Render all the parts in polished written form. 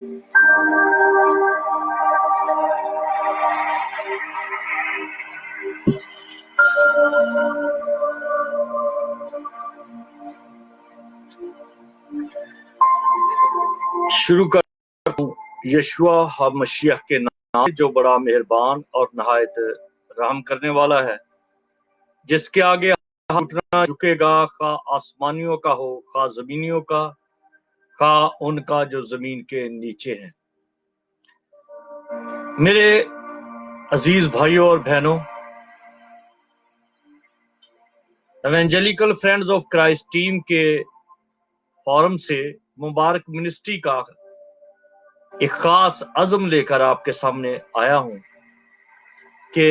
شروع کرتا ہوں یشوع مسیح کے نام جو بڑا مہربان اور نہایت رحم کرنے والا ہے، جس کے آگے اٹھنا جھکے گا، خواہ آسمانیوں کا ہو خواہ زمینیوں کا، خواہ ان کا جو زمین کے نیچے ہیں۔ میرے عزیز بھائیوں اور بہنوں، ایونجلیکل فرینڈز آف کرائسٹ ٹیم کے فورم سے مبارک منسٹری کا ایک خاص عزم لے کر آپ کے سامنے آیا ہوں کہ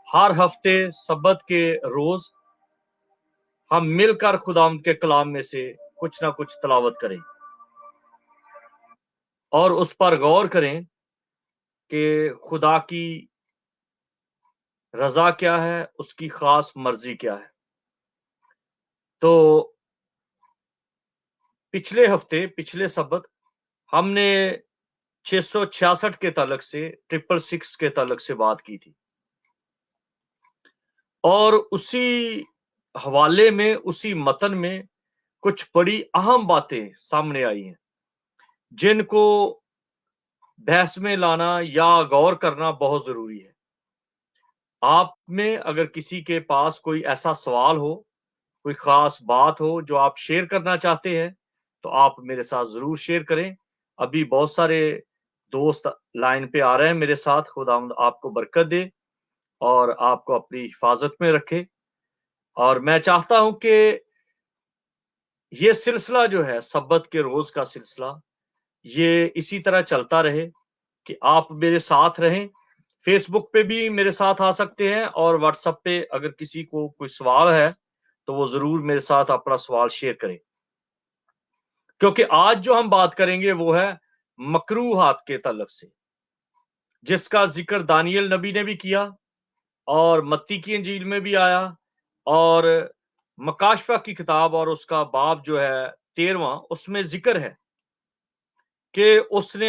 ہر ہفتے سبت کے روز ہم مل کر خداوند کے کلام میں سے کچھ نہ کچھ تلاوت کریں اور اس پر غور کریں کہ خدا کی رضا کیا ہے، اس کی خاص مرضی کیا ہے۔ تو پچھلے سبت ہم نے 666 کے تعلق سے 666 کے تعلق سے بات کی تھی، اور اسی حوالے میں اسی متن میں کچھ بڑی اہم باتیں سامنے آئی ہیں جن کو بحث میں لانا یا غور کرنا بہت ضروری ہے۔ آپ میں اگر کسی کے پاس کوئی ایسا سوال ہو، کوئی خاص بات ہو جو آپ شیئر کرنا چاہتے ہیں، تو آپ میرے ساتھ ضرور شیئر کریں۔ ابھی بہت سارے دوست لائن پہ آ رہے ہیں میرے ساتھ۔ خداوند آپ کو برکت دے اور آپ کو اپنی حفاظت میں رکھے، اور میں چاہتا ہوں کہ یہ سلسلہ جو ہے سبت کے روز کا سلسلہ، یہ اسی طرح چلتا رہے کہ آپ میرے ساتھ رہیں۔ فیس بک پہ بھی میرے ساتھ آ سکتے ہیں، اور واٹس ایپ پہ اگر کسی کو کوئی سوال ہے تو وہ ضرور میرے ساتھ اپنا سوال شیئر کریں، کیونکہ آج جو ہم بات کریں گے وہ ہے مکروہات کے تعلق سے، جس کا ذکر دانیل نبی نے بھی کیا اور متی کی انجیل میں بھی آیا، اور مکاشفہ کی کتاب اور اس کا باب جو ہے 13واں، اس میں ذکر ہے کہ اس نے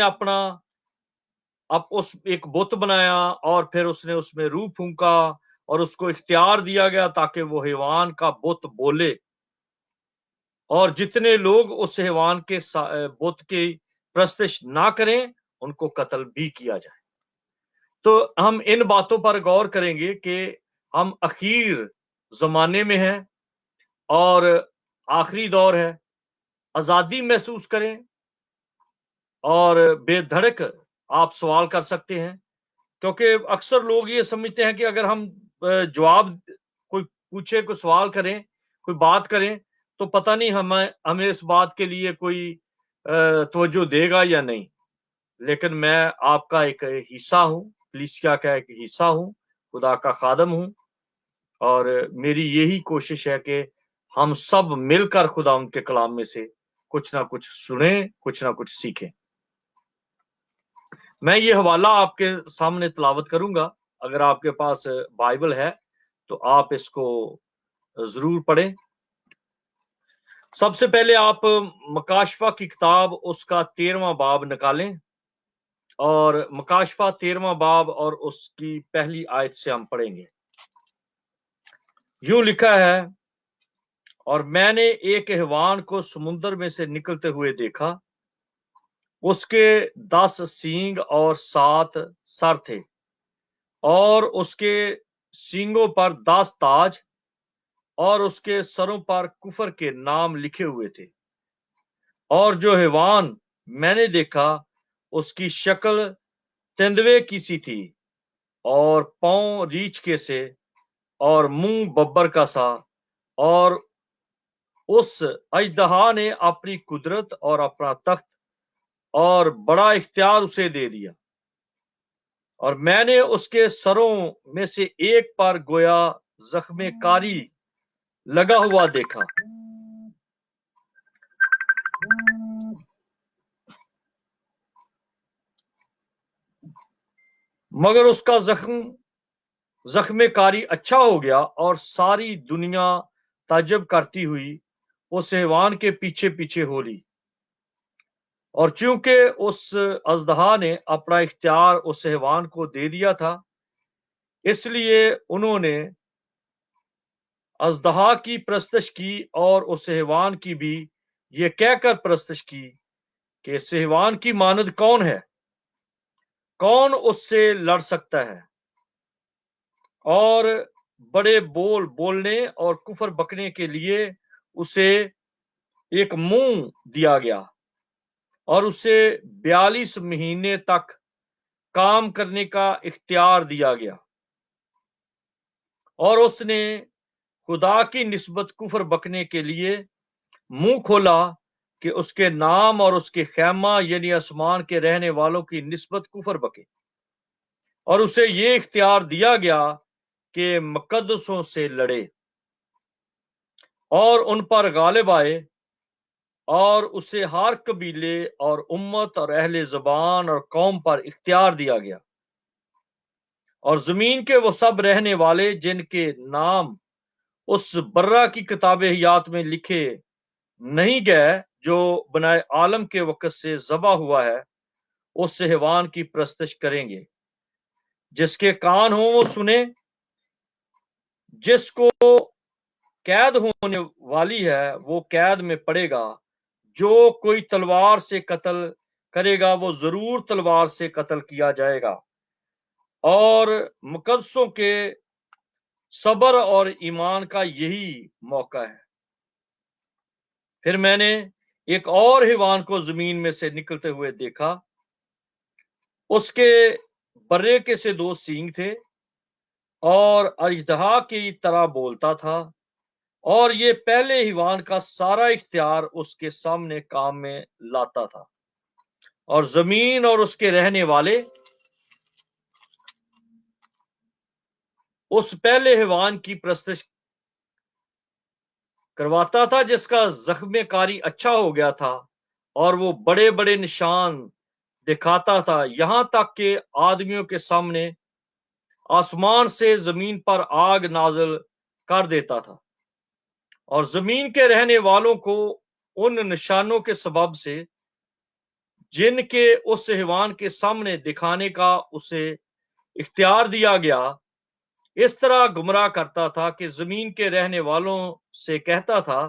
ایک بت بنایا، اور پھر اس نے اس میں روح پھونکا اور اس کو اختیار دیا گیا تاکہ وہ حیوان کا بت بولے، اور جتنے لوگ اس حیوان کے بت کی پرستش نہ کریں ان کو قتل بھی کیا جائے۔ تو ہم ان باتوں پر غور کریں گے کہ ہم اخیر زمانے میں ہیں اور آخری دور ہے۔ آزادی محسوس کریں اور بے دھڑک آپ سوال کر سکتے ہیں، کیونکہ اکثر لوگ یہ سمجھتے ہیں کہ اگر ہم جواب کوئی پوچھے، کوئی سوال کریں، کوئی بات کریں، تو پتہ نہیں ہمیں اس بات کے لیے کوئی توجہ دے گا یا نہیں۔ لیکن میں آپ کا ایک حصہ ہوں، کلیسیا کا ایک حصہ ہوں، خدا کا خادم ہوں، اور میری یہی کوشش ہے کہ ہم سب مل کر خدا ان کے کلام میں سے کچھ نہ کچھ سنیں، کچھ نہ کچھ سیکھیں۔ میں یہ حوالہ آپ کے سامنے تلاوت کروں گا۔ اگر آپ کے پاس بائبل ہے تو آپ اس کو ضرور پڑھیں۔ سب سے پہلے آپ مکاشفہ کی کتاب اس کا 13واں باب نکالیں، اور مکاشفہ 13واں باب اور اس کی پہلی آیت سے ہم پڑھیں گے۔ یوں لکھا ہے، اور میں نے ایک حیوان کو سمندر میں سے نکلتے ہوئے دیکھا، اس کے 10 سینگ اور 7 سر تھے، اور اس کے سینگوں پر 10 تاج، اور اس کے سروں پر کفر کے نام لکھے ہوئے تھے۔ اور جو حیوان میں نے دیکھا اس کی شکل تندوے کی سی تھی، اور پاؤں ریچھ کے سے، اور منہ ببر کا سا، اور اس اژدہا نے اپنی قدرت اور اپنا تخت اور بڑا اختیار اسے دے دیا، اور میں نے اس کے سروں میں سے ایک پر گویا زخم کاری لگا ہوا دیکھا، مگر اس کا زخم کاری اچھا ہو گیا، اور ساری دنیا تعجب کرتی ہوئی اس حیوان کے پیچھے پیچھے ہو لی۔ और चूंकि उस अजदहा ने अपना इख्तियार उस हैवान को दे दिया था, इसलिए उन्होंने अजदहा की परस्तश की और उस हैवान की भी ये कहकर परस्तश की कि इस हैवान की मानद कौन है, कौन उससे लड़ सकता है। और बड़े बोल बोलने और कुफर बकने के लिए उसे एक मुंह दिया गया और उसे 42 महीने तक काम करने का इख्तियार दिया गया, और उसने खुदा की निस्बत कुफर बकने के लिए मुंह खोला कि उसके नाम और उसके खैमा यानी आसमान के रहने वालों की निस्बत कुफर बके। और उसे ये इख्तियार दिया गया कि मुकद्दसों से लड़े और उन पर गालिब आए, और उसे हर कबीले और उम्मत और अहले ज़बान और कौम पर इख्तियार दिया गया। और जमीन के वो सब रहने वाले जिनके नाम उस बर्रा की किताब हयात में लिखे नहीं गए, जो बनाए आलम के वक़्त से ज़बा हुआ है, उस हैवान की परस्तश करेंगे। जिसके कान हो वो सुने। जिसको कैद होने वाली है वो कैद में पड़ेगा। जो कोई तलवार से कत्ल करेगा वो जरूर तलवार से कत्ल किया जाएगा। और मुकद्दसों के सब्र और ईमान का यही मौका है। फिर मैंने एक और हैवान को जमीन में से निकलते हुए देखा। उसके बर्रे के से 2 सींग थे और अजदहा की तरह बोलता था, और ये पहले हैवान का सारा इख्तियार उसके सामने काम में लाता था। और जमीन और उसके रहने वाले उस पहले हैवान की परस्तश करवाता था जिसका जख्म कारी अच्छा हो गया था, और वो बड़े बड़े निशान दिखाता था, यहां तक कि आदमियों के सामने आसमान से जमीन पर आग नाजल कर देता था। और जमीन के रहने वालों को उन निशानों के सबब से जिनके उस हैवान के सामने दिखाने का उसे इख्तियार दिया गया, इस तरह गुमराह करता था कि जमीन के रहने वालों से कहता था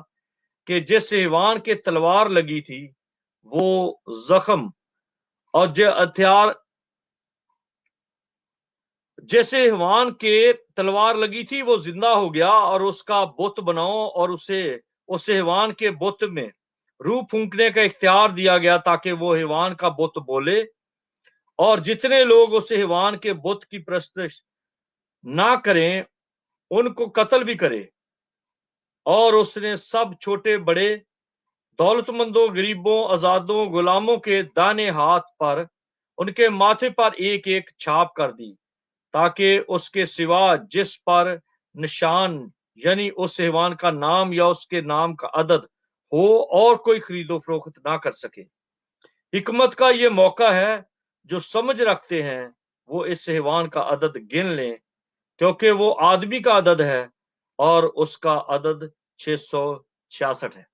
कि जिस हैवान के तलवार लगी थी वो जख्म, और जो हथियार जैसे हैवान के तलवार लगी थी वो जिंदा हो गया, और उसका बुत बनाओ और उसे उस हैवान के बुत में रूह फूंकने का इख्तियार दिया गया ताकि वो हैवान का बुत बोले, और जितने लोग उस हैवान के बुत की परस्तश ना करें उनको कत्ल भी करे। और उसने सब छोटे बड़े, दौलतमंदों, गरीबों, आजादों, गुलामों के दाने हाथ पर उनके माथे पर एक एक छाप कर दी, ताकि उसके सिवा जिस पर निशान यानी उस हैवान का नाम या उसके नाम का अदद हो और कोई खरीदो फरोख्त ना कर सके। हिकमत का ये मौका है, जो समझ रखते हैं वो इस हैवान का अदद गिन लें, क्योंकि वो आदमी का अदद है और उसका अदद 666 है।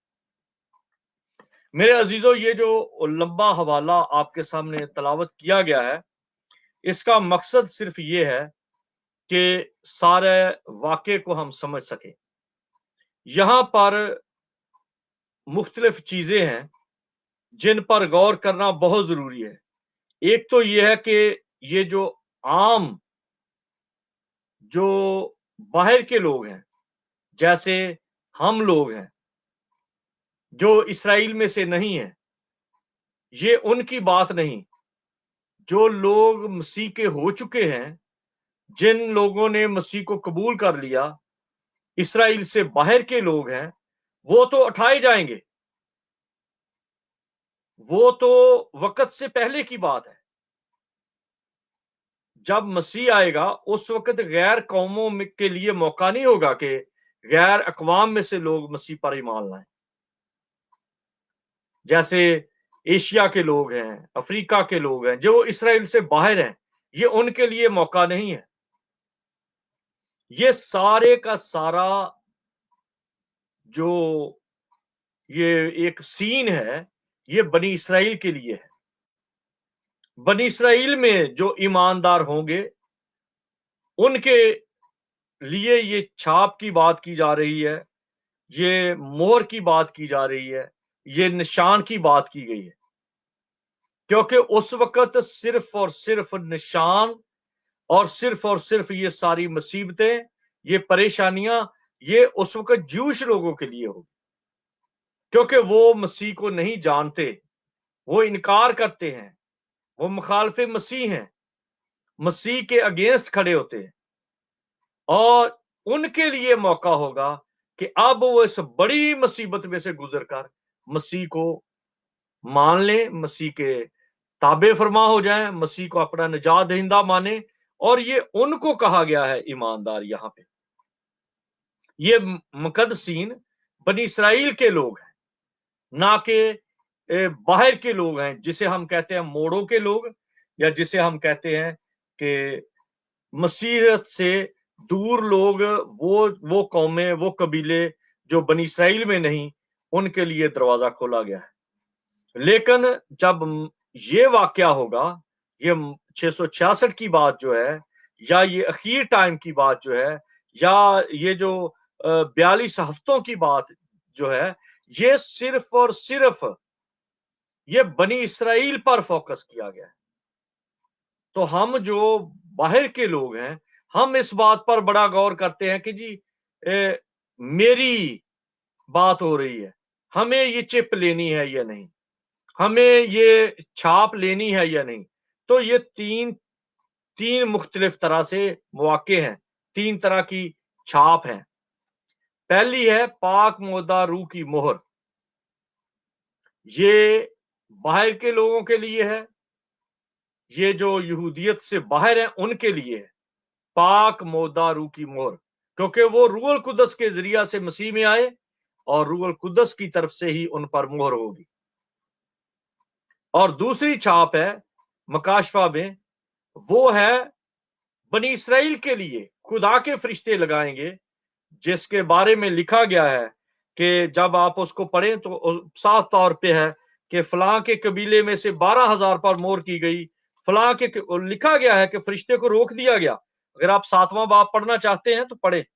मेरे अजीजों, ये जो लंबा हवाला आपके सामने तलावत किया गया है, इसका मकसद सिर्फ ये है कि सारे वाक़े को हम समझ सकें। यहां पर मुख्तलिफ चीजें हैं जिन पर गौर करना बहुत जरूरी है। एक तो यह है कि ये जो आम जो बाहर के लोग हैं, जैसे हम लोग हैं जो इसराइल में से नहीं है, ये उनकी बात नहीं। जो लोग मसीह के हो चुके हैं, जिन लोगों ने मसीह को कबूल कर लिया, इसराइल से बाहर के लोग हैं, वो तो उठाए जाएंगे। वो तो वक्त से पहले की बात है। जब मसीह आएगा उस वक्त गैर कौमों के लिए मौका नहीं होगा कि गैर अकवाम में से लोग मसीह पर ईमान लाएं। जैसे एशिया के लोग हैं, अफ्रीका के लोग हैं, जो इसराइल से बाहर हैं, ये उनके लिए मौका नहीं है। ये सारे का सारा जो ये एक सीन है, ये बनी इसराइल के लिए है। बनी इसराइल में जो ईमानदार होंगे उनके लिए ये छाप की बात की जा रही है, ये मोहर की बात की जा रही है, ये निशान की बात की गई है। क्योंकि उस वक्त सिर्फ और सिर्फ निशान और सिर्फ ये सारी मुसीबतें, ये परेशानियां, ये उस वक्त जूश लोगों के लिए होगी, क्योंकि वो मसीह को नहीं जानते, वो इनकार करते हैं, वो मुखालफे मसीह हैं, मसीह के अगेंस्ट खड़े होते हैं। और उनके लिए मौका होगा कि अब वो इस बड़ी मुसीबत में से गुजरकर मसीह को मान लें, मसीह के ताबे फरमा हो जाएं, मसीह को अपना निजात दहिंदा माने। और ये उनको कहा गया है ईमानदार। यहां पे ये मुकद्दसीन बनी इसराइल के लोग हैं, ना कि बाहर के लोग हैं, जिसे हम कहते हैं मोड़ों के लोग, या जिसे हम कहते हैं कि मसीहत से दूर लोग, वो कौमें, वो कबीले जो बनी इसराइल में नहीं, उनके लिए दरवाजा खोला गया है। लेकिन जब ये वाकया होगा, ये 666 की बात जो है, या ये अखीर टाइम की बात जो है, या ये जो 42 हफ्तों की बात जो है, ये सिर्फ और सिर्फ ये बनी इसराइल पर फोकस किया गया है। तो हम जो बाहर के लोग हैं, हम इस बात पर बड़ा गौर करते हैं कि जी मेरी बात हो रही है, हमें ये चिप लेनी है या नहीं, हमें ये छाप लेनी है या नहीं। तो ये तीन तीन मुख्तलिफ तरह से मौके हैं, तीन तरह की छाप है। पहली है पाक मोदा रूह की मोहर, ये बाहर के लोगों के लिए है, ये जो यहूदियत से बाहर हैं उनके लिए है पाक मोदा रूह की मोहर, क्योंकि वो रूहुल कुदस के जरिया से मसीह में आए और रूहुल कुदस की तरफ से ही उन पर मोहर होगी। और दूसरी छाप है मकाशफा में, वो है बनी इसराइल के लिए खुदा के फरिश्ते लगाएंगे, जिसके बारे में लिखा गया है कि जब आप उसको पढ़ें तो साफ तौर पे है कि फलां के कबीले में से 12,000 पर मोहर की गई, फलां के लिखा गया है कि फरिश्ते को रोक दिया गया। अगर आप 7वां बाब पढ़ना चाहते हैं तो पढ़े।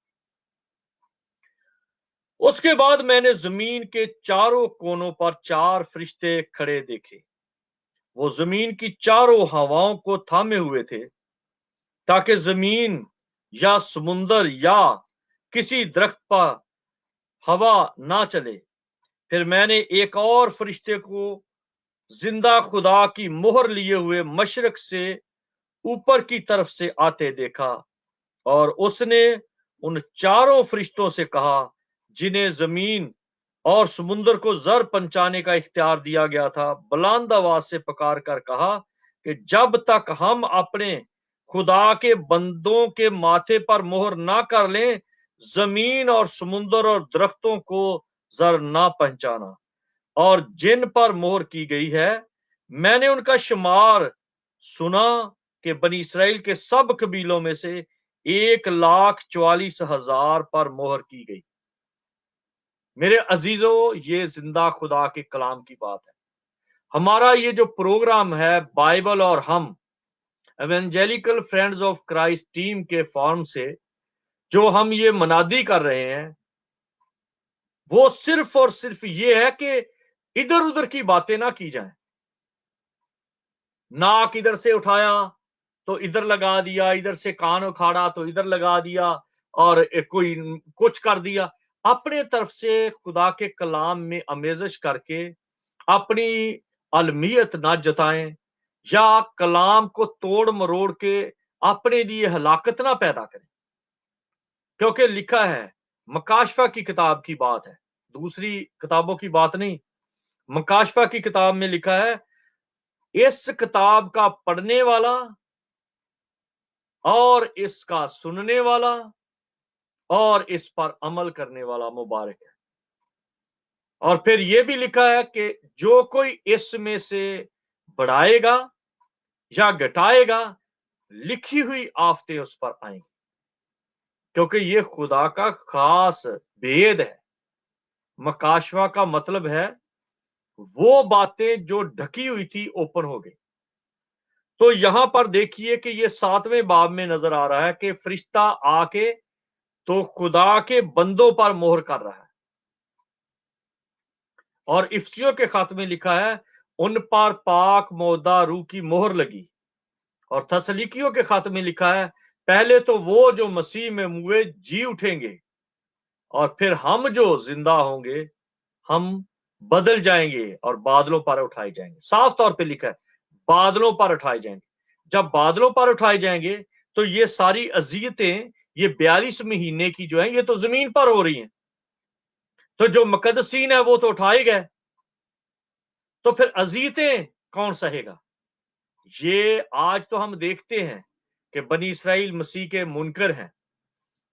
उसके बाद मैंने जमीन के चारों कोनों पर 4 फरिश्ते खड़े देखे। वो जमीन की चारों हवाओं को थामे हुए थे, ताकि जमीन या समुंदर या किसी दरख्त पर हवा ना चले। फिर मैंने एक और फरिश्ते को जिंदा खुदा की मोहर लिए हुए मशरक से ऊपर की तरफ से आते देखा, और उसने उन चारों फरिश्तों से कहा, जिन्हें जमीन और समुद्र को जर पहुंचाने का इख्तियार दिया गया था, बुलंद आवाज से पुकार कर कहा कि जब तक हम अपने खुदा के बंदों के माथे पर मोहर ना कर लें, जमीन और समुद्र और दरख्तों को जर ना पहुंचाना। और जिन पर मोहर की गई है, मैंने उनका शुमार सुना कि बनी इसराइल के सब कबीलों में से 1,44,000 पर मोहर की गई। मेरे अजीजों, ये जिंदा खुदा के कलाम की बात है। हमारा ये जो प्रोग्राम है बाइबल और हम evangelical friends of Christ team के फॉर्म से जो हम ये मनादी कर रहे हैं, वो सिर्फ और सिर्फ ये है कि इधर उधर की बातें ना की जाएं। नाक इधर से उठाया तो इधर लगा दिया, इधर से कान उखाड़ा तो इधर लगा दिया, और कोई कुछ कर दिया। अपने तरफ से खुदा के कलाम में आमेज़श करके अपनी अलमियत ना जताएं, या कलाम को तोड़ मरोड़ के अपने लिए हलाकत ना पैदा करें। क्योंकि लिखा है, मकाशफा की किताब की बात है, दूसरी किताबों की बात नहीं। मकाशफा की किताब में लिखा है, इस किताब का पढ़ने वाला और इसका सुनने वाला और इस पर अमल करने वाला मुबारक है। और फिर यह भी लिखा है कि जो कोई इसमें से बढ़ाएगा या घटाएगा, लिखी हुई आफतें उस पर आएंगी, क्योंकि ये खुदा का खास भेद है। मकाशवा का मतलब है वो बातें जो ढकी हुई थी ओपन हो गई। तो यहां पर देखिए कि ये 7वें बाब में नजर आ रहा है कि फरिश्ता आके तो खुदा के बंदों पर मोहर कर रहा है। और इफ्सियों के खत में लिखा है उन पर पाक मौदा रूह की मोहर लगी। और थसलीकियों के खत में लिखा है पहले तो वो जो मसीह में मुए जी उठेंगे और फिर हम जो जिंदा होंगे हम बदल जाएंगे और बादलों पर उठाए जाएंगे। साफ तौर पे लिखा है बादलों पर उठाए जाएंगे। जब बादलों पर उठाए जाएंगे तो ये सारी अजियतें, ये 42 महीने की जो है ये तो जमीन पर हो रही हैं। तो जो मुकद्दसीन है वो तो उठाए गए, तो फिर अजियतें कौन सहेगा? ये आज तो हम देखते हैं कि बनी इसराइल मसीह के मुनकर हैं,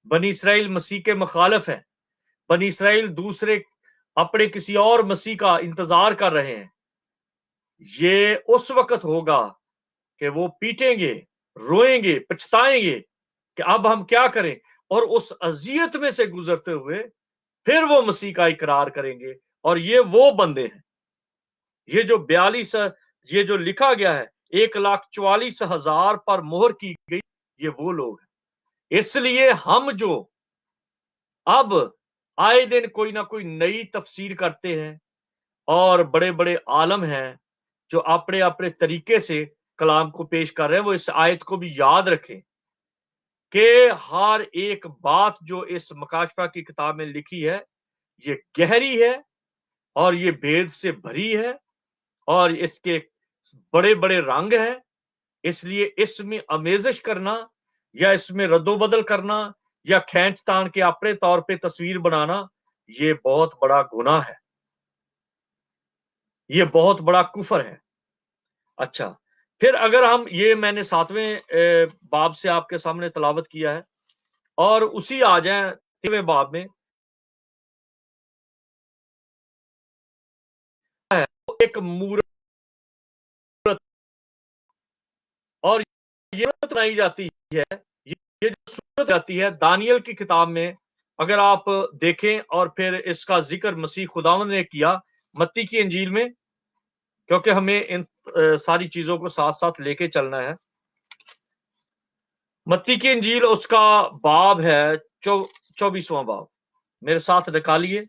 बनी इसराइल मसीह के मुखालिफ हैं, बनी इसराइल दूसरे अपने किसी और मसीह का इंतजार कर रहे हैं। ये उस वक्त होगा कि वो पीटेंगे, रोएंगे, पछताएंगे कि अब हम क्या करें, और उस अजियत में से गुजरते हुए फिर वो मसीह का इकरार करेंगे। और ये वो बंदे हैं, ये जो 42, ये जो लिखा गया है 1,44,000 पर मोहर की गई, ये वो लोग हैं। इसलिए हम जो अब आए दिन कोई ना कोई नई तफसीर करते हैं और बड़े बड़े आलम हैं जो अपने अपने तरीके से कलाम को पेश कर रहे हैं, वो इस आयत को भी याद रखें कि हर एक बात जो इस मकाशफा की किताब में लिखी है ये गहरी है और ये भेद से भरी है और इसके बड़े बड़े रंग हैं। इसलिए इसमें अमेजिश करना या इसमें रद्दोबदल करना या खींच तान के अपने तौर पे तस्वीर बनाना, ये बहुत बड़ा गुनाह है, ये बहुत बड़ा कुफर है। अच्छा, फिर अगर हम ये मैंने 7वें बाब से आपके सामने तलावत किया है और उसी आ जाए 3वें बाब में, एक मूरत, और ये सूरत बनाई जाती है, ये जो सूरत जाती है दानियल की किताब में, अगर आप देखें और फिर इसका जिक्र मसीह खुदावंद ने किया मत्ती की इंजील में, क्योंकि हमें इन सारी चीजों को साथ साथ लेके चलना है। मत्ती की इंजील उसका बाब है 24वां बाब, मेरे साथ निकालिए।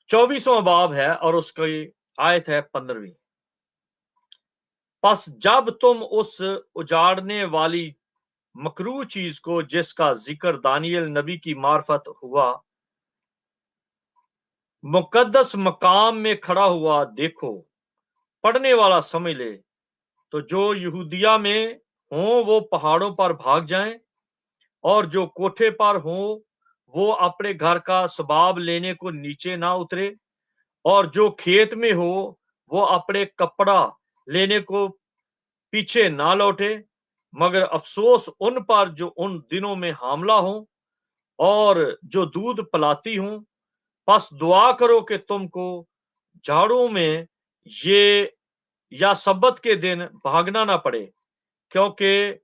24वां बाब है और उसकी आयत है 15वीं। बस जब तुम उस उजाड़ने वाली मकरू चीज को जिसका जिक्र दानियल नबी की मार्फत हुआ मुकद्दस मकाम में खड़ा हुआ देखो, पढ़ने वाला समझ ले, तो जो यहूदिया में हों वो पहाड़ों पर भाग जाएं और जो कोठे पर हों वो अपने घर का सबाब लेने को नीचे ना उतरे, और जो खेत में हो वो अपने कपड़ा लेने को पीछे ना लौटे, मगर अफसोस उन पर जो उन दिनों में हामला हो और जो दूध पिलाती हूं। बस दुआ करो कि तुमको झाड़ों में ये या सब्बत के दिन भागना ना पड़े, क्योंकि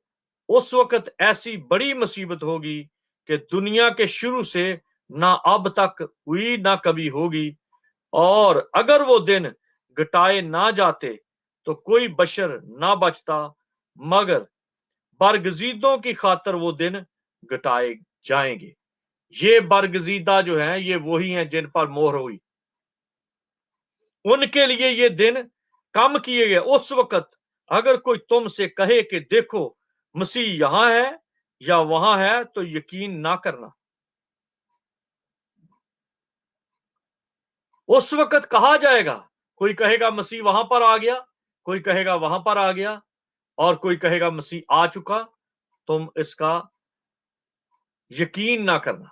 उस वक्त ऐसी बड़ी मुसीबत होगी कि दुनिया के शुरू से ना अब तक हुई ना कभी होगी। और अगर वो दिन घटाए ना जाते तो कोई बशर ना बचता, मगर बरगजीदों की खातर वो दिन घटाए जाएंगे। ये बरगजीदा जो है ये वही हैं जिन पर मोहर हुई, उनके लिए ये दिन कम किए गए। उस वक्त अगर कोई तुमसे कहे कि देखो मसीह यहां है या वहां है, तो यकीन ना करना। उस वक्त कहा जाएगा, कोई कहेगा मसीह वहां पर आ गया, कोई कहेगा वहां पर आ गया, और कोई कहेगा मसीह आ चुका। तुम इसका यकीन ना करना।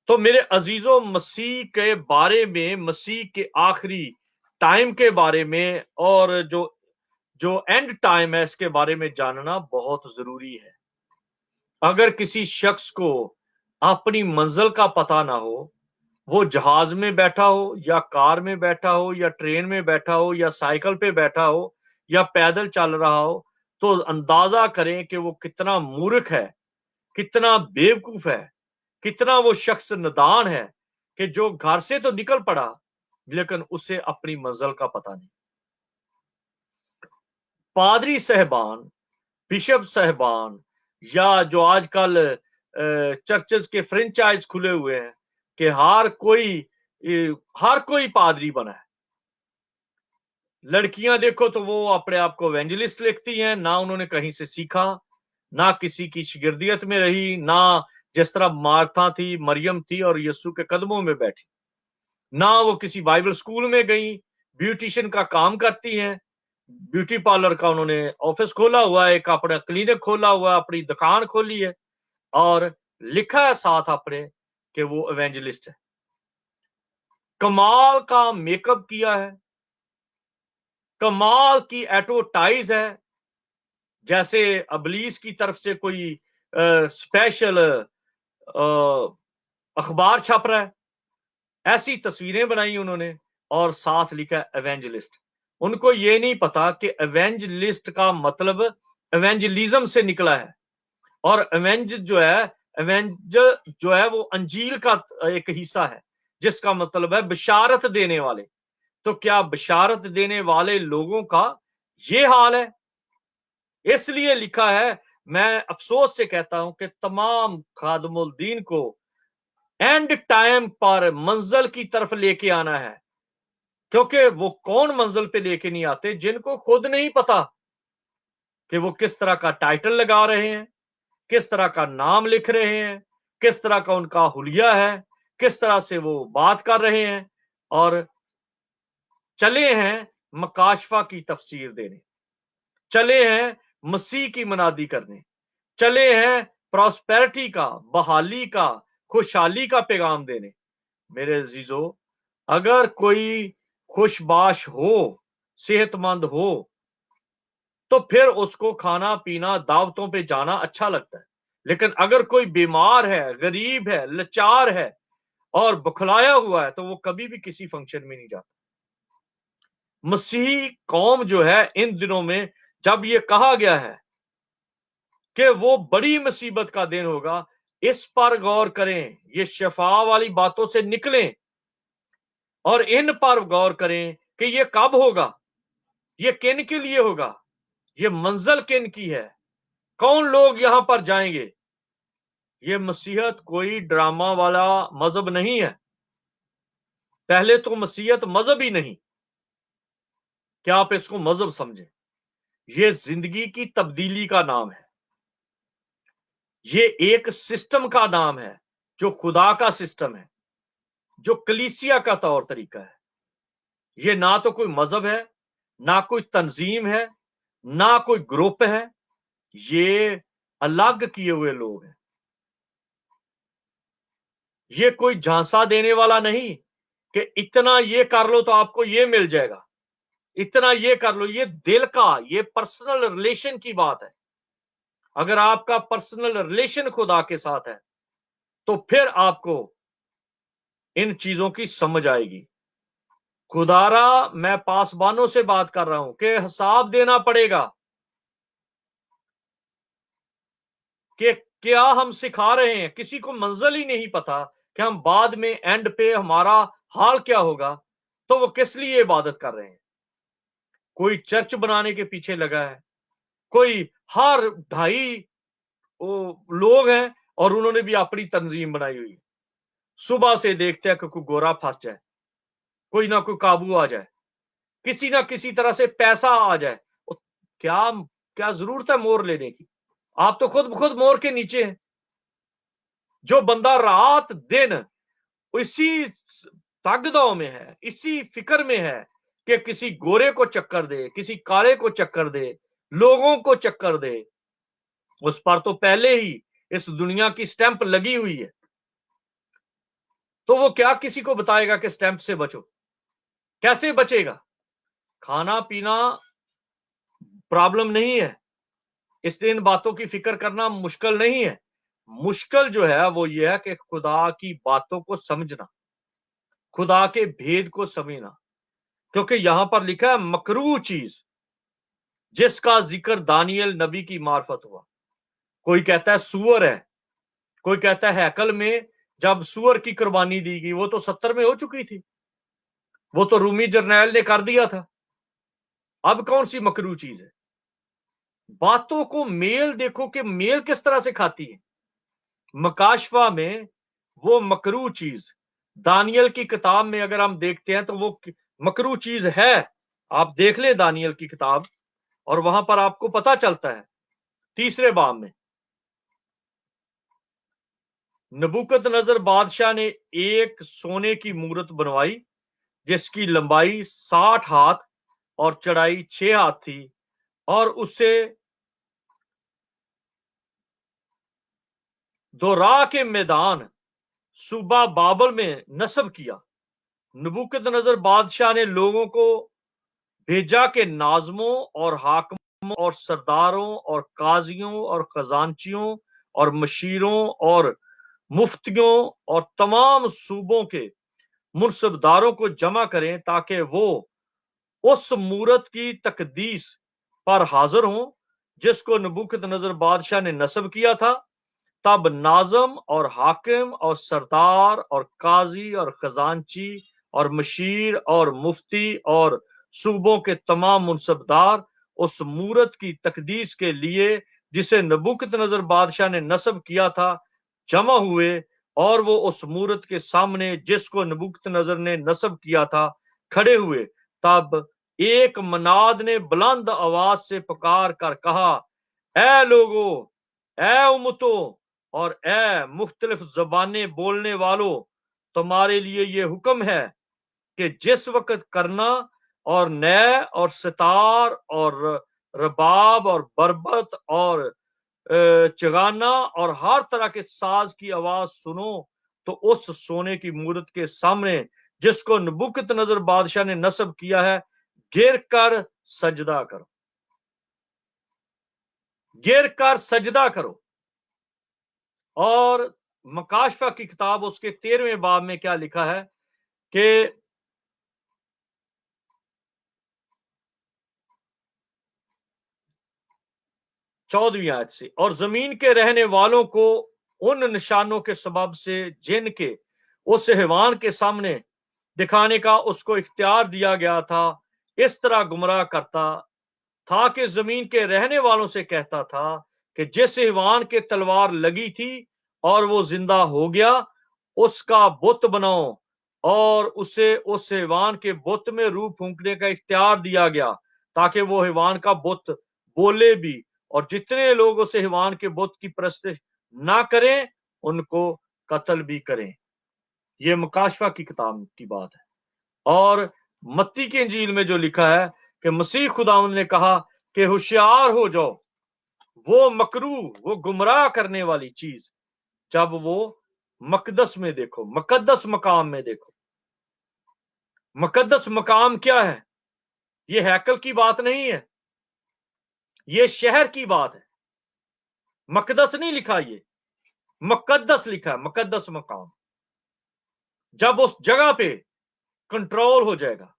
तो मेरे अजीजों, मसीह के बारे में, मसीह के आखिरी टाइम के बारे में और जो जो एंड टाइम है इसके बारे में जानना बहुत जरूरी है। अगर किसी शख्स को अपनी मंजिल का पता ना हो, वो जहाज में बैठा हो या कार में बैठा हो या ट्रेन में बैठा हो या साइकिल पे बैठा हो या पैदल चल रहा हो, तो अंदाजा करें कि वो कितना मूर्ख है, कितना बेवकूफ है। कितना वो शख्स नादान है कि जो घर से तो निकल पड़ा लेकिन उसे अपनी मंजिल का पता नहीं। पादरी साहबान, बिशप साहबान, या जो आजकल चर्चेस के फ्रेंचाइज खुले हुए हैं कि हर कोई पादरी बना है। लड़कियां देखो तो वो अपने आप को एवेंजलिस्ट लिखती हैं, ना उन्होंने कहीं से सीखा, ना किसी की शागिर्दियत में रही, ना जिस तरह मार्था थी, मरियम थी और यीशु के कदमों में बैठी, ना वो किसी बाइबल स्कूल में गई, ब्यूटिशियन का काम करती हैं, ब्यूटी पार्लर का उन्होंने ऑफिस खोला हुआ है, एक अपना क्लिनिक खोला हुआ है, अपनी दुकान खोली है और लिखा है साथ अपने कि वो एवेंजलिस्ट है। कमाल का मेकअप किया है, कमाल की एडवर्टाइज है, जैसे अबलीस की तरफ से कोई स्पेशल अखबार छप रहा है, ऐसी तस्वीरें बनाई उन्होंने और साथ लिखा एवेंजलिस्ट। उनको ये नहीं पता कि एवेंजलिस्ट का मतलब एवेंजलिज्म से निकला है और एवेंज जो है वो अंजील का एक हिस्सा है जिसका मतलब है बशारत देने वाले। तो क्या बशारत देने वाले लोगों का ये हाल है? इसलिए लिखा है, मैं अफसोस से कहता हूं कि तमाम खादमुल दीन को एंड टाइम पर मंजिल की तरफ लेके आना है, क्योंकि वो कौन मंजिल पे लेके नहीं आते जिनको खुद नहीं पता कि वो किस तरह का टाइटल लगा रहे हैं, किस तरह का नाम लिख रहे हैं, किस तरह का उनका हुलिया है, किस तरह से वो बात कर रहे हैं और चले हैं मकाशफा की तफसीर देने, चले हैं मसीह की मनादी करने, चले हैं प्रॉस्पेरिटी का, बहाली का, खुशहाली का पैगाम देने। मेरे अजीजों, अगर कोई खुशबाश हो, सेहतमंद हो, तो फिर उसको खाना पीना दावतों पे जाना अच्छा लगता है। लेकिन अगर कोई बीमार है, गरीब है, लाचार है और बुखलाया हुआ है तो वो कभी भी किसी फंक्शन में नहीं जाता। मसीही कौम जो है इन दिनों में, जब ये कहा गया है कि वो बड़ी मुसीबत का दिन होगा, इस पर गौर करें, ये शफा वाली बातों से निकलें और इन पर गौर करें कि ये कब होगा, ये किन के लिए होगा, ये मंजिल किन की है, कौन लोग यहां पर जाएंगे। ये मसीहत कोई ड्रामा वाला मजहब नहीं है। पहले तो मसीहत मजहब ही नहीं, क्या आप इसको मजहब समझें? ये जिंदगी की तब्दीली का नाम है, ये एक सिस्टम का नाम है जो खुदा का सिस्टम है, जो कलीसिया का तौर तरीका है। ये ना तो कोई मजहब है, ना कोई तंजीम है, ना कोई ग्रुप है, ये अलग किए हुए लोग हैं। ये कोई झांसा देने वाला नहीं कि इतना ये कर लो तो आपको ये मिल जाएगा, इतना ये कर लो। ये दिल का, ये पर्सनल रिलेशन की बात है। अगर आपका पर्सनल रिलेशन खुदा के साथ है तो फिर आपको इन चीजों की समझ आएगी। खुदारा, मैं पासबानों से बात कर रहा हूं कि हिसाब देना पड़ेगा कि क्या हम सिखा रहे हैं। किसी को मंजिल ही नहीं पता कि हम बाद में एंड पे हमारा हाल क्या होगा, तो वो किस लिए इबादत कर रहे हैं। कोई चर्च बनाने के पीछे लगा है, कोई हर ढाई लोग हैं और उन्होंने भी अपनी तंजीम बनाई हुई। सुबह से देखते हैं कि कोई गोरा फंस जाए, कोई ना कोई काबू आ जाए, किसी ना किसी तरह से पैसा आ जाए। क्या क्या जरूरत है मोर लेने की? आप तो खुद खुद मोर के नीचे हैं। जो बंदा रात दिन इसी तागदौ में है, इसी फिक्र में है कि किसी गोरे को चक्कर दे, किसी काले को चक्कर दे, लोगों को चक्कर दे, उस पर तो पहले ही इस दुनिया की स्टैंप लगी हुई है। तो वो क्या किसी को बताएगा कि स्टैंप से बचो? कैसे बचेगा? खाना पीना प्रॉब्लम नहीं है, इसलिए इन बातों की फिक्र करना मुश्किल नहीं है। मुश्किल जो है वो ये है कि खुदा की बातों को समझना, खुदा के भेद को समझना। क्योंकि यहां पर लिखा है मकरूह चीज जिसका जिक्र दानियल नबी की मार्फत हुआ। कोई कहता है सूअर है, कोई कहता है हैकल में जब सुअर की कुर्बानी दी गई, वो तो 70 में हो चुकी थी, वो तो रूमी जर्नैल ने कर दिया था। अब कौन सी मकरू चीज है? बातों को मेल देखो कि मेल किस तरह से खाती है। मकाशवा में वो मकरू चीज, दानियल की किताब में अगर हम देखते हैं तो वो मकरू चीज है। आप देख ले दानियल की किताब, और वहां पर आपको पता चलता है। तीसरे बाब में नबूकदनजर बादशाह ने एक सोने की मूरत बनवाई, जिसकी लंबाई 60 हाथ और चौड़ाई 6 हाथ थी, और उससे दोरा के मैदान सूबा बाबल में नस्ब किया। नबूकदनजर बादशाह ने लोगों को भेजा के नाजमों और हाकमों और सरदारों और काजियों और खजांचियों और मशीरों और मुफ्तियों और तमाम सूबों के मुनसबदारों को जमा करें, ताकि वो उस मूरत की तकदीस पर हाजिर हों जिसको नबूकदनजर बादशाह ने नस्ब किया था। तब नाजम और हाकिम और सरदार और काजी और खजांची और मशीर और मुफ्ती और सूबों के तमाम मुनसबदार उस मूरत की तकदीस के लिए जिसे नबूकदनजर बादशाह ने नस्ब किया था जमा हुए, और वो उस मूरत के सामने जिसको नबूकदनजर ने नस्ब किया था खड़े हुए। तब एक मनाद ने बुलंद आवाज से पुकार कर कहा, ए लोगो, ए उम्मतों और ए मुख्तलिफ जबानें बोलने वालों, तुम्हारे लिए ये हुक्म है कि जिस वक्त करना और नय और सितार और रबाब और बरबत और चगाना और हर तरह के साज की आवाज सुनो, तो उस सोने की मूरत के सामने जिसको नबूकदनजर बादशाह ने नस्ब किया है गिर कर सजदा करो, गिर कर सजदा करो। और मकाशफा की किताब उसके 13वें बाब में क्या लिखा है कि 14वीं आयत से, और जमीन के रहने वालों को उन निशानों के सबब से जिनके उस हैवान के सामने दिखाने का उसको इख्तियार दिया गया था, इस तरह गुमराह करता था कि जमीन के रहने वालों से कहता था कि जिस हैवान के तलवार लगी थी और वो जिंदा हो गया, उसका बुत बनाओ, और उसे उस हैवान के बुत में रूह फूंकने का इख्तियार दिया गया, ताकि वो हैवान का बुत बोले भी, और जितने लोग उस हैवान के बुत की परस्तिश ना करें उनको कत्ल भी करें। ये मुकाशफा की किताब की बात है। और मत्ती की इंजील में जो लिखा है कि मसीह खुदावंद ने कहा कि होशियार हो जाओ, वो मकरू, वो गुमराह करने वाली चीज जब वो मकदस में देखो, मुकद्दस मकाम में देखो। मुकद्दस मकाम क्या है? ये हैकल की बात नहीं है, ये शहर की बात है। मकदस नहीं लिखा, ये मुकद्दस लिखा है, मुकद्दस मकाम। जब उस जगह पे कंट्रोल हो जाएगा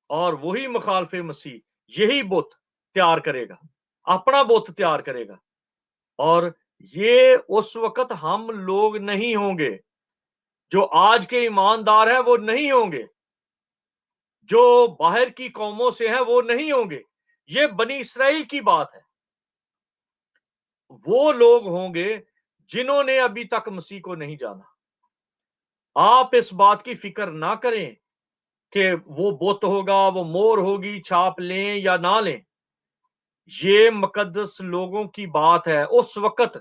और वही मुखालफे मसीह यही बुत तैयार करेगा, अपना बुत तैयार करेगा, और ये उस वक्त हम लोग नहीं होंगे, जो आज के ईमानदार हैं वो नहीं होंगे, जो बाहर की कौमों से हैं वो नहीं होंगे। ये बनी इसराइल की बात है। वो लोग होंगे जिन्होंने अभी तक मसीह को नहीं जाना। आप इस बात की फिक्र ना करें कि वो बुत होगा, वो मोर होगी, छाप लें या ना लें। ये मुकद्दस लोगों की बात है उस वक्त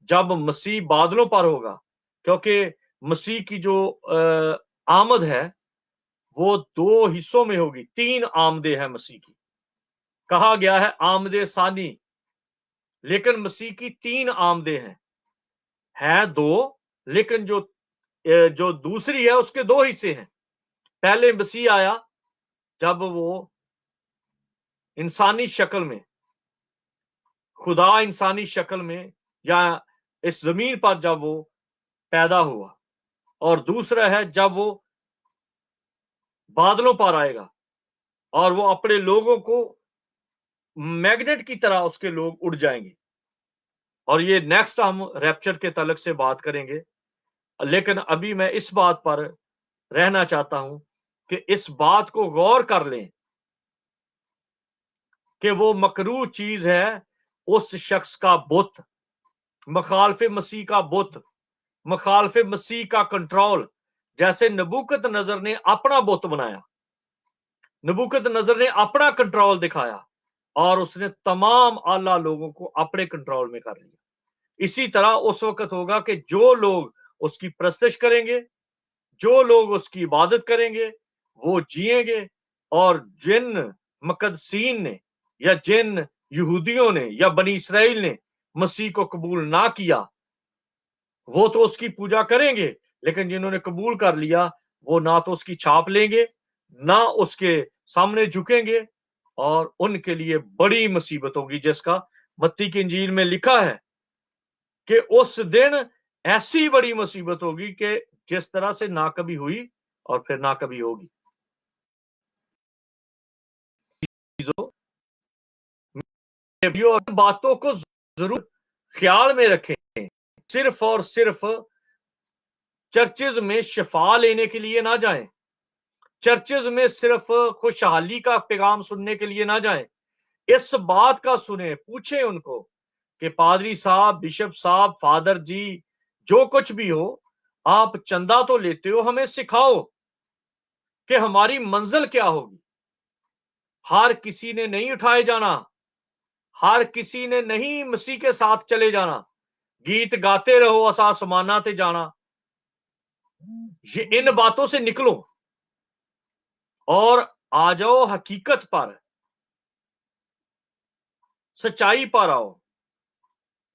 जब मसीह बादलों पर होगा, क्योंकि मसीह की जो आमद है वो दो हिस्सों में होगी। 3 आमदे हैं मसीह की, कहा गया है आमदे सानी, लेकिन मसीह की 3 आमदे हैं 2, लेकिन जो दूसरी है उसके 2 हिस्से हैं। पहले मसीह आया जब वो इंसानी शक्ल में, खुदा इंसानी शक्ल में या इस जमीन पर जब वो पैदा हुआ, और दूसरा है जब वो बादलों पर आएगा और वो अपने लोगों को मैग्नेट की तरह उसके लोग उड़ जाएंगे। और ये नेक्स्ट हम रैप्चर के तलक से बात करेंगे लेकिन अभी मैं इस बात पर रहना चाहता हूं कि इस बात को गौर कर लें कि वो मकरूह चीज है उस शख्स का बुत, मुखालफे मसीह का बुत, मुखालफे मसीह का कंट्रोल। जैसे नबूकत नजर ने अपना बुत बनाया, नबूकत नजर ने अपना कंट्रोल दिखाया और उसने तमाम आला लोगों को अपने कंट्रोल में कर लिया। इसी तरह उस वक्त होगा कि जो लोग उसकी प्रस्तश करेंगे, जो लोग उसकी इबादत करेंगे, वो जिएंगे। और जिन मुकद्दसीन ने या जिन यहूदियों ने या बनी इसराइल ने मसीह को कबूल ना किया, वो तो उसकी पूजा करेंगे, लेकिन जिन्होंने कबूल कर लिया वो ना तो उसकी छाप लेंगे, ना उसके सामने झुकेंगे, और उनके लिए बड़ी मुसीबत होगी, जिसका मत्ती की इंजील में लिखा है कि उस दिन ऐसी बड़ी मुसीबत होगी कि जिस तरह से ना कभी हुई और फिर ना कभी होगी। चीजों और बातों को जरूर ख्याल में रखें। सिर्फ और सिर्फ चर्चेज में शिफा लेने के लिए ना जाएं, चर्चेज में सिर्फ खुशहाली का पैगाम सुनने के लिए ना जाएं। इस बात का सुने, पूछे उनको कि पादरी साहब, बिशप साहब, फादर जी, जो कुछ भी हो, आप चंदा तो लेते हो, हमें सिखाओ कि हमारी मंजिल क्या होगी। हर किसी ने नहीं उठाए जाना, हर किसी ने नहीं मसीह के साथ चले जाना। गीत गाते रहो असा समाना ते जाना, ये इन बातों से निकलो और आ जाओ हकीकत पर, सच्चाई पर आओ।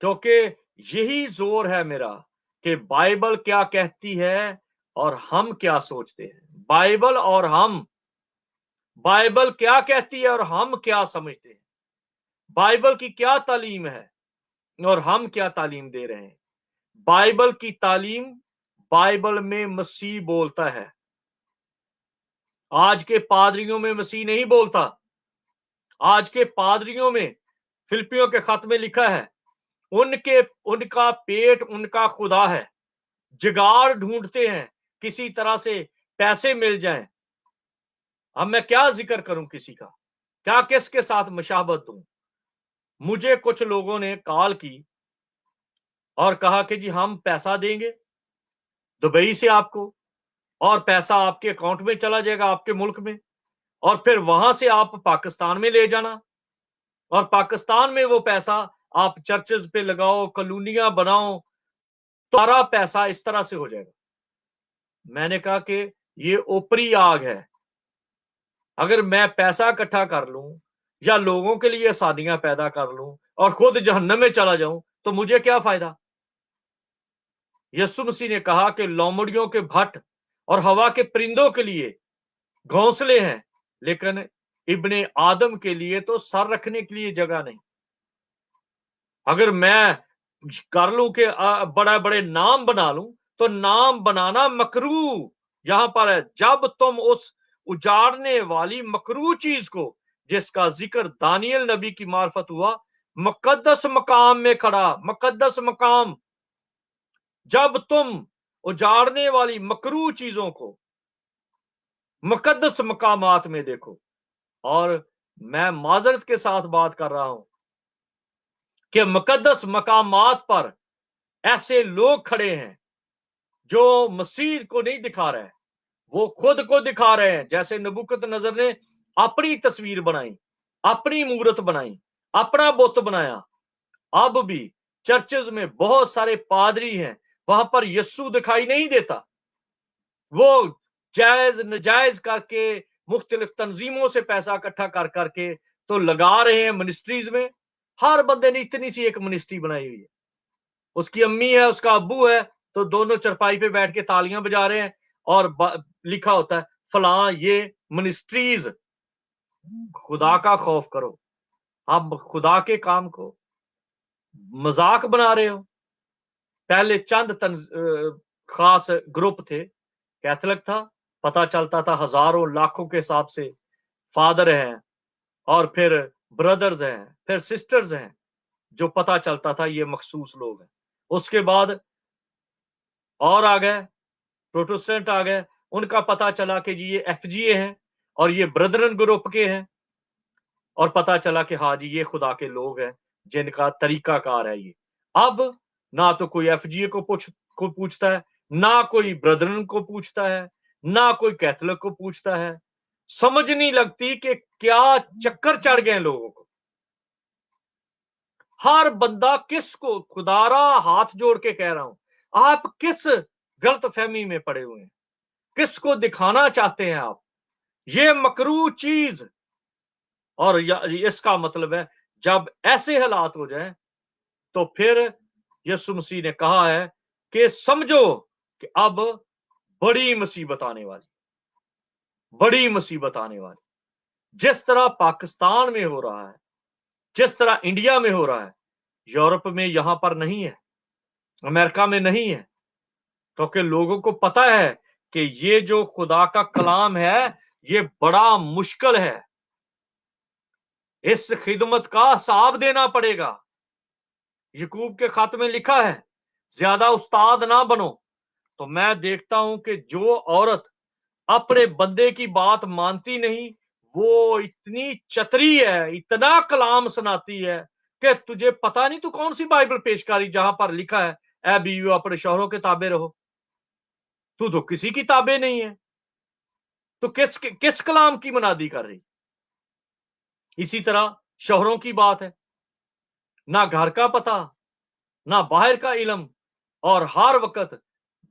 क्योंकि यही जोर है मेरा कि बाइबल क्या कहती है और हम क्या सोचते हैं। बाइबल और हम, बाइबल क्या कहती है और हम क्या समझते हैं। बाइबल की क्या तालीम है और हम क्या तालीम दे रहे हैं। बाइबल की तालीम, बाइबल में मसीह बोलता है। आज के पादरियों में मसीह नहीं बोलता। आज के पादरियों में, फिलिपियों के खत में लिखा है, उनके उनका पेट उनका खुदा है, जुगाड़ ढूंढते हैं किसी तरह से पैसे मिल जाएं। अब मैं क्या जिक्र करूं किसी का, क्या किसके साथ मशाबत दूं। मुझे कुछ लोगों ने कॉल की और कहा कि जी हम पैसा देंगे दुबई से आपको, और पैसा आपके अकाउंट में चला जाएगा आपके मुल्क में, और फिर वहां से आप पाकिस्तान में ले जाना, और पाकिस्तान में वो पैसा आप चर्चेज पे लगाओ, कॉलोनियां बनाओ, तो सारा पैसा इस तरह से हो जाएगा। मैंने कहा कि ये ऊपरी आग है। अगर मैं पैसा इकट्ठा कर लूं या लोगों के लिए आसानियां पैदा कर लूं और खुद जहन्नम में चला जाऊं, तो मुझे क्या फायदा। यीशु मसीह ने कहा कि लोमड़ियों के भट्ट और हवा के परिंदों के लिए घोंसले हैं, लेकिन इब्ने आदम के लिए तो सर रखने के लिए जगह नहीं। अगर मैं कर लूं कि बड़े बड़े नाम बना लूं, तो नाम बनाना मकरू यहां पर है। जब तुम उस उजाड़ने वाली मकरू चीज को, जिसका जिक्र दानियल नबी की मार्फत हुआ, मुकद्दस मकाम में खड़ा, मुकद्दस मकाम, जब तुम उजाड़ने वाली मकरू चीजों को मुकद्दस मकामात में देखो। और मैं माजरत के साथ बात कर रहा हूं कि मुकद्दस मकामात पर ऐसे लोग खड़े हैं जो मसीह को नहीं दिखा रहे हैं, वो खुद को दिखा रहे हैं। जैसे नबूकत नजर ने अपनी तस्वीर बनाई, अपनी मूर्त बनाई, अपना बुत बनाया। अब भी चर्चेज में बहुत सारे पादरी हैं, वहां पर यस्सु दिखाई नहीं देता। वो जायज नजायज करके, मुख्तलिफ तंजीमों से पैसा इकट्ठा कर करके तो लगा रहे हैं मिनिस्ट्रीज में। हर बंदे ने इतनी सी एक मिनिस्ट्री बनाई हुई है, उसकी अम्मी है, उसका अब्बू है, तो दोनों चरपाई पे बैठ के तालियां बजा रहे हैं और लिखा होता है फलां ये मिनिस्ट्रीज। खुदा का खौफ करो। आप खुदा के काम को मजाक बना रहे हो। पहले चंद खास ग्रुप थे, कैथलिक था, पता चलता था हजारों लाखों के हिसाब से फादर हैं, और फिर ब्रदर्स हैं, फिर सिस्टर्स हैं, जो पता चलता था ये मखसूस लोग हैं। उसके बाद और आ गए, प्रोटेस्टेंट आ गए, उनका पता चला कि जी ये FGA है और ये ब्रदरन ग्रुप के हैं, और पता चला कि हाँ जी ये खुदा के लोग हैं जिनका तरीकाकार है ये। अब ना तो कोई FGA को पूछता है, ना कोई ब्रदरन को पूछता है, ना कोई कैथोलिक को पूछता है। समझ नहीं लगती कि क्या चक्कर चढ़ गए लोगों को। हर बंदा किसको, खुदारा हाथ जोड़ के कह रहा हूं, आप किस गलत फहमी में पड़े हुए हैं, किसको दिखाना चाहते हैं आप? ये मकरू चीज, और इसका मतलब है जब ऐसे हालात हो जाएं तो फिर यीशु मसीह ने कहा है कि समझो कि अब बड़ी मुसीबत आने वाली, बड़ी मुसीबत आने वाली। जिस तरह पाकिस्तान में हो रहा है, जिस तरह इंडिया में हो रहा है, यूरोप में यहां पर नहीं है, अमेरिका में नहीं है, क्योंकि लोगों को पता है कि ये जो खुदा का कलाम है ये बड़ा मुश्किल है, इस खिदमत का हिसाब देना पड़ेगा। यकूब के खत में लिखा है ज्यादा उस्ताद ना बनो। तो मैं देखता हूं कि जो औरत अपने बंदे की बात मानती नहीं, वो इतनी चतरी है, इतना कलाम सुनाती है कि तुझे पता नहीं तू कौन सी बाइबल पेश करी जहां पर लिखा है ऐ बीवियों अपने शौहरों के ताबे रहो। तू तो किसी की ताबे नहीं है, तो किस कलाम की मुनादी कर रही? इसी तरह शौहरों की बात है, ना घर का पता, ना बाहर का इल्म, और हर वक्त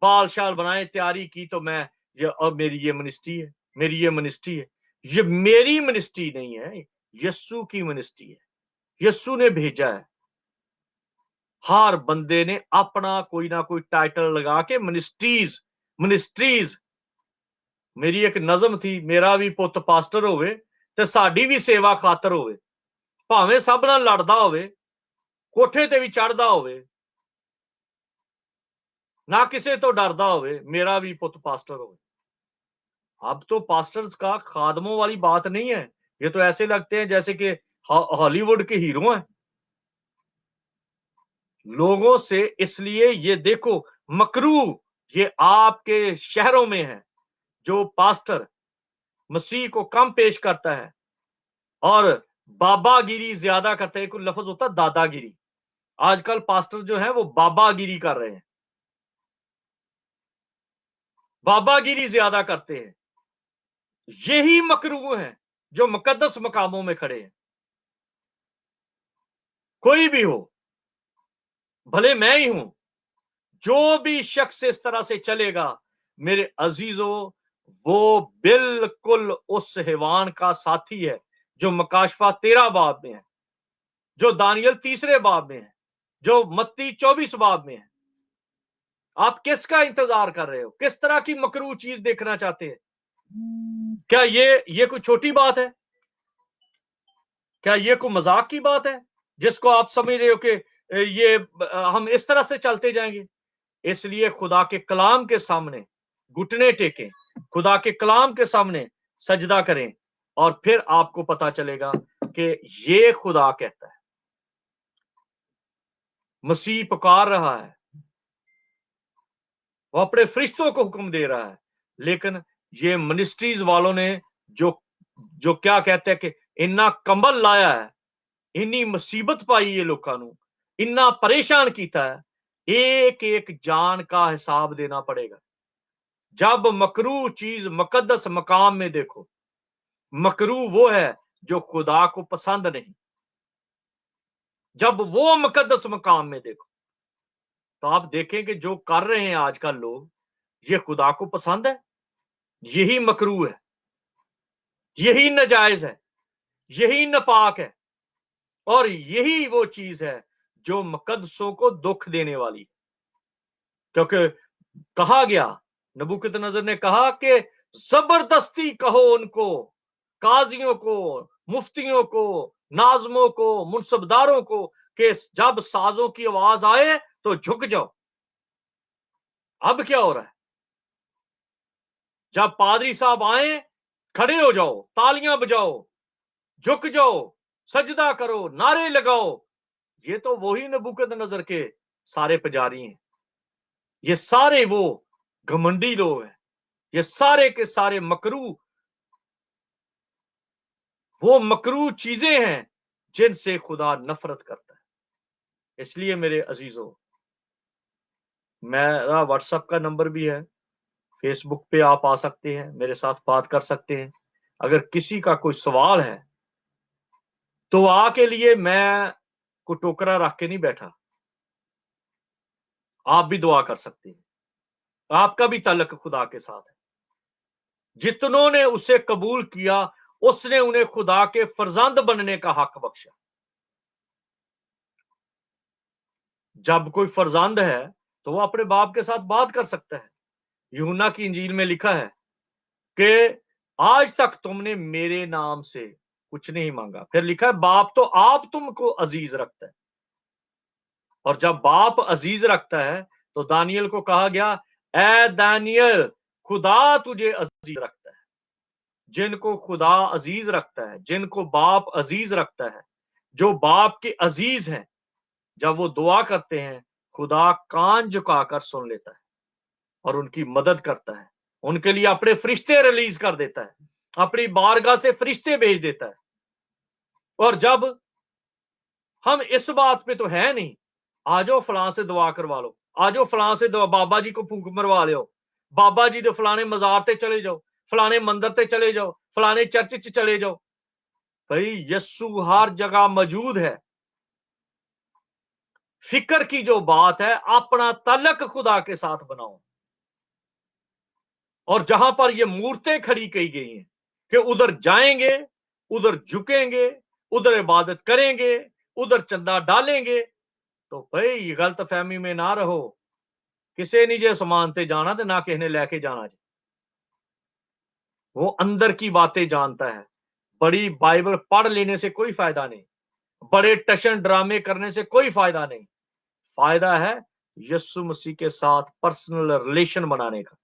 बाल शाल बनाए तैयारी की तो मैं ये, और मेरी ये मिनिस्ट्री है, मेरी ये मिनिस्ट्री है। ये मेरी मिनिस्ट्री नहीं है, यस्सु की मिनिस्ट्री है, यस्सु ने भेजा है। हर बंदे ने अपना कोई ना कोई टाइटल लगा के मिनिस्ट्रीज मिनिस्ट्रीज। मेरी एक नज़म थी, मेरा भी पुत पास्टर होवे ते साडी भी सेवा खातर होवे, भावें सब नाल लड़दा होवे, कोठे ते भी चढ़दा होवे, ना किसी तो डरदा होवे, मेरा भी पुत पास्टर होवे। अब तो पास्टर्स का खादमों वाली बात नहीं है, ये तो ऐसे लगते हैं जैसे कि हॉलीवुड के हीरो हैं लोगों से। इसलिए ये देखो मकरू ये आपके शहरों में है, जो पास्टर मसीह को कम पेश करता है और बाबागिरी ज्यादा करता है। एक लफ्ज होता है दादागिरी, आजकल पास्टर जो है वो बाबागिरी कर रहे हैं, बाबागिरी ज्यादा करते हैं। यही मकरू हैं जो मुकद्दस मकामों में खड़े हैं। कोई भी हो, भले मैं ही हूं, जो भी शख्स इस तरह से चलेगा मेरे अजीजों, वो बिल्कुल उस हैवान का साथी है जो मकाशफा 13 बाब में है, जो दानियल 3 बाब में है, जो मत्ती 24 बाब में है। आप किसका इंतजार कर रहे हो? किस तरह की मकरू चीज देखना चाहते हैं? क्या ये कोई छोटी बात है? क्या ये कोई मजाक की बात है जिसको आप समझ रहे हो कि ये हम इस तरह से चलते जाएंगे? इसलिए खुदा के कलाम के सामने घुटने टेकें, खुदा के कलाम के सामने सजदा करें, और फिर आपको पता चलेगा कि ये खुदा कहता है। मसीह पुकार रहा है, वो अपने फरिश्तों को हुक्म दे रहा है, लेकिन ये मिनिस्ट्रीज वालों ने जो जो क्या कहते हैं कि इन्ना कंबल लाया है, इन्नी मुसीबत पाई ये लोगों नू, इन्ना परेशान किया है, एक एक जान का हिसाब देना पड़ेगा। जब मकरू चीज मुकद्दस मकाम में देखो, मकरू वो है जो खुदा को पसंद नहीं। जब वो मुकद्दस मकाम में देखो तो आप देखें कि जो कर रहे हैं आजकल लोग, ये खुदा को पसंद है? यही मकरू है, यही नाजायज है, यही नापाक है, और यही वो चीज है जो मुकद्दसों को दुख देने वाली है। क्योंकि कहा गया, नबूकदनेस्सर ने कहा कि जबरदस्ती कहो उनको, काजियों को, मुफ्तियों को, नाजमों को, मुनसबदारों को, कि जब साजों की आवाज आए तो झुक जाओ। अब क्या हो रहा है? जब पादरी साहब आए, खड़े हो जाओ, तालियां बजाओ, झुक जाओ, सजदा करो, नारे लगाओ। ये तो वही नबूकदनेस्सर के सारे पुजारी हैं। ये सारे वो घमंडी लोग हैं, ये सारे के सारे मकरू, वो मकरू चीजें हैं जिनसे खुदा नफरत करता है। इसलिए मेरे अजीजों, मेरा व्हाट्सएप का नंबर भी है, फेसबुक पे आप आ सकते हैं, मेरे साथ बात कर सकते हैं। अगर किसी का कोई सवाल है तो के लिए मैं को टोकरा रख के नहीं बैठा, आप भी दुआ कर सकते हैं, आपका भी ताल्लुक खुदा के साथ है। जितनों ने उसे कबूल किया, उसने उन्हें खुदा के फरजंद बनने का हक बख्शा। जब कोई फरजंद है तो वो अपने बाप के साथ बात कर सकता है। यूहन्ना की इंजील में लिखा है कि आज तक तुमने मेरे नाम से कुछ नहीं मांगा। फिर लिखा है बाप तो आप तुमको अजीज रखता है, और जब बाप अजीज रखता है तो दानियल को कहा गया, ए दानियल, खुदा तुझे अजीज रखता है। जिनको खुदा अजीज रखता है, जिनको बाप अजीज रखता है, जो बाप के अजीज हैं, जब वो दुआ करते हैं, खुदा कान झुकाकर सुन लेता है और उनकी मदद करता है, उनके लिए अपने फरिश्ते रिलीज कर देता है, अपनी बारगाह से फरिश्ते भेज देता है। और जब हम इस बात पे तो है नहीं, आ जाओ फलां से दुआ करवा लो, आ जाओ फलां से दुआ, बाबा जी को फूंक मरवा लो, बाबा जी तो फलाने मजार ते चले जाओ, फलाने मंदिर ते चले जाओ, फलाने चर्च च चले जाओ। भाई यस्सु हर जगह मौजूद है। फिक्र की जो बात है, अपना तलक खुदा के साथ बनाओ। और जहां पर ये मूर्तें खड़ी की गई हैं कि उधर जाएंगे, उधर झुकेंगे, उधर इबादत करेंगे, उधर चंदा डालेंगे, तो भाई गलत फहमी में ना रहो। किसी ने जे समान ते जाना तो ना किसी ने लेके जाना जी। वो अंदर की बातें जानता है। बड़ी बाइबल पढ़ लेने से कोई फायदा नहीं, बड़े टशन ड्रामे करने से कोई फायदा नहीं। फायदा है यीशु मसीह के साथ पर्सनल रिलेशन बनाने का।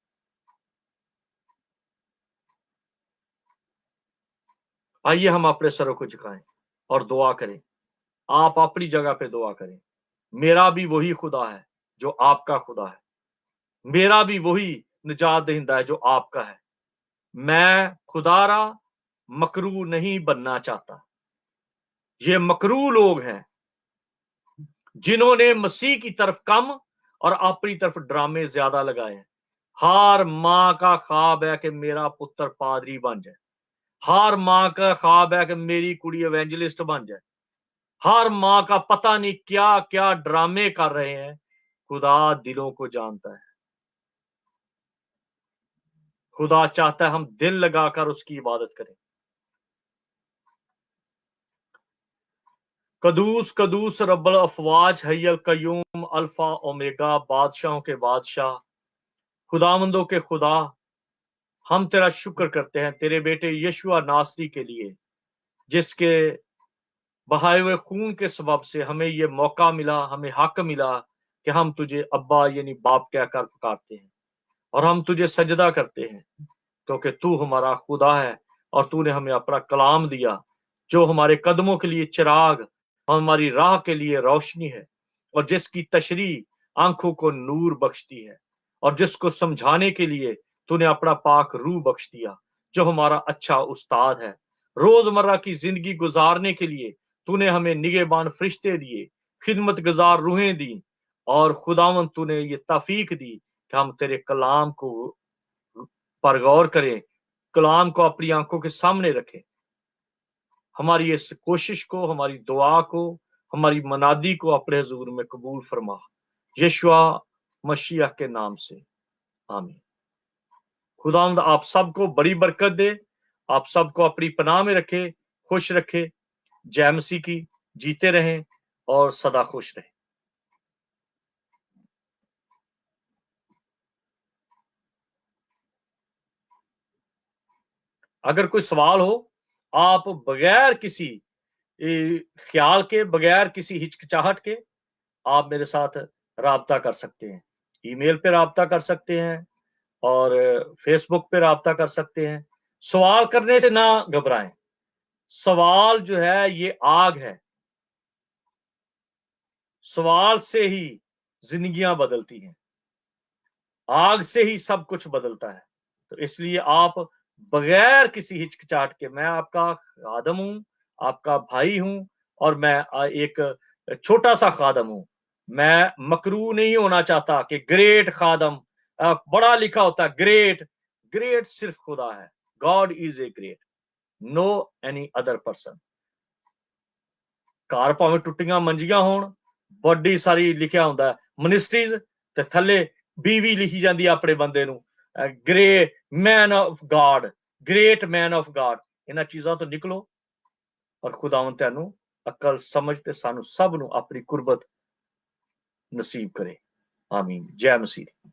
आइए हम अपने सरों को झुकाएं और दुआ करें। आप अपनी जगह पे दुआ करें। मेरा भी वही खुदा है जो आपका खुदा है, मेरा भी वही निजात दहिंदा है जो आपका है। मैं खुदारा मकरू नहीं बनना चाहता। ये मकरू लोग हैं जिन्होंने मसीह की तरफ कम और अपनी तरफ ड्रामे ज्यादा लगाए हैं। हर माँ का ख्वाब है कि मेरा पुत्र पादरी बन जाए, हर माँ का ख्वाब है कि मेरी कुड़ी एवेंजलिस्ट बन जाए, हर माँ का पता नहीं क्या क्या ड्रामे कर रहे हैं। खुदा दिलों को जानता है। खुदा चाहता है हम दिल लगाकर उसकी इबादत करें। कदूस कदूस रब्बल अफवाज हय्यल कयूम अल्फा ओमेगा, बादशाहों के बादशाह, खुदावंदों के खुदा, हम तेरा शुक्र करते हैं तेरे बेटे यीशुआ नासरी के लिए, जिसके बहाए हुए खून के सबब से हमें ये मौका मिला, हमें हक मिला कि हम तुझे अब्बा यानी बाप कहकर पुकारते हैं और हम तुझे सजदा करते हैं, क्योंकि तू हमारा खुदा है और तूने हमें अपना कलाम दिया जो हमारे कदमों के लिए चिराग और हमारी राह के लिए रोशनी है, और जिसकी तशरी आंखों को नूर बख्शती है, और जिसको समझाने के लिए तूने अपना पाक रूह बख्श दिया, जो हमारा अच्छा उस्ताद है। रोजमर्रा की जिंदगी गुजारने के लिए तूने हमें निगहबान फरिश्ते दिए, खिदमत गुजार रूहें दी, और खुदावन तूने ये तौफीक दी कि हम तेरे कलाम को पर गौर करें, कलाम को अपनी आंखों के सामने रखें। हमारी इस कोशिश को, हमारी दुआ को, हमारी मनादी को अपने हुजूर में कबूल फरमा, यीशुआ मसीह के नाम से, आमीन। खुदावंद आप सबको बड़ी बरकत दे, आप सबको अपनी पनाह में रखे, खुश रखे। जय मसीह की। जीते रहें और सदा खुश रहें। अगर कोई सवाल हो, आप बगैर किसी ख्याल के, बगैर किसी हिचकिचाहट के आप मेरे साथ राब्ता कर सकते हैं। ईमेल पे राब्ता कर सकते हैं और फेसबुक पे राब्ता कर सकते हैं। सवाल करने से ना घबराएं। सवाल जो है ये आग है। सवाल से ही जिंदगियां बदलती हैं। आग से ही सब कुछ बदलता है। तो इसलिए आप बगैर किसी हिचकिचाहट के, मैं आपका खादम हूं, आपका भाई हूं, और मैं एक छोटा सा खादम हूं। मैं मकरू नहीं होना चाहता कि ग्रेट खादम, बड़ा लिखा होता है ग्रेट। ग्रेट सिर्फ खुदा है। God is a great, no any other person. घर भावें टुटियां मंजियां होण, बड़ी सारी लिखिया होंदा है मिनिस्ट्रीज, ते थले बीवी लिखी जाती है अपने बंदे नू, grey man of God, great man of God. इन्हां चीजां तो निकलो और खुदावंद तैनू अकल समझ ते सानू सब नू अपनी कुर्बत नसीब करे। आमीन। जय मसीह।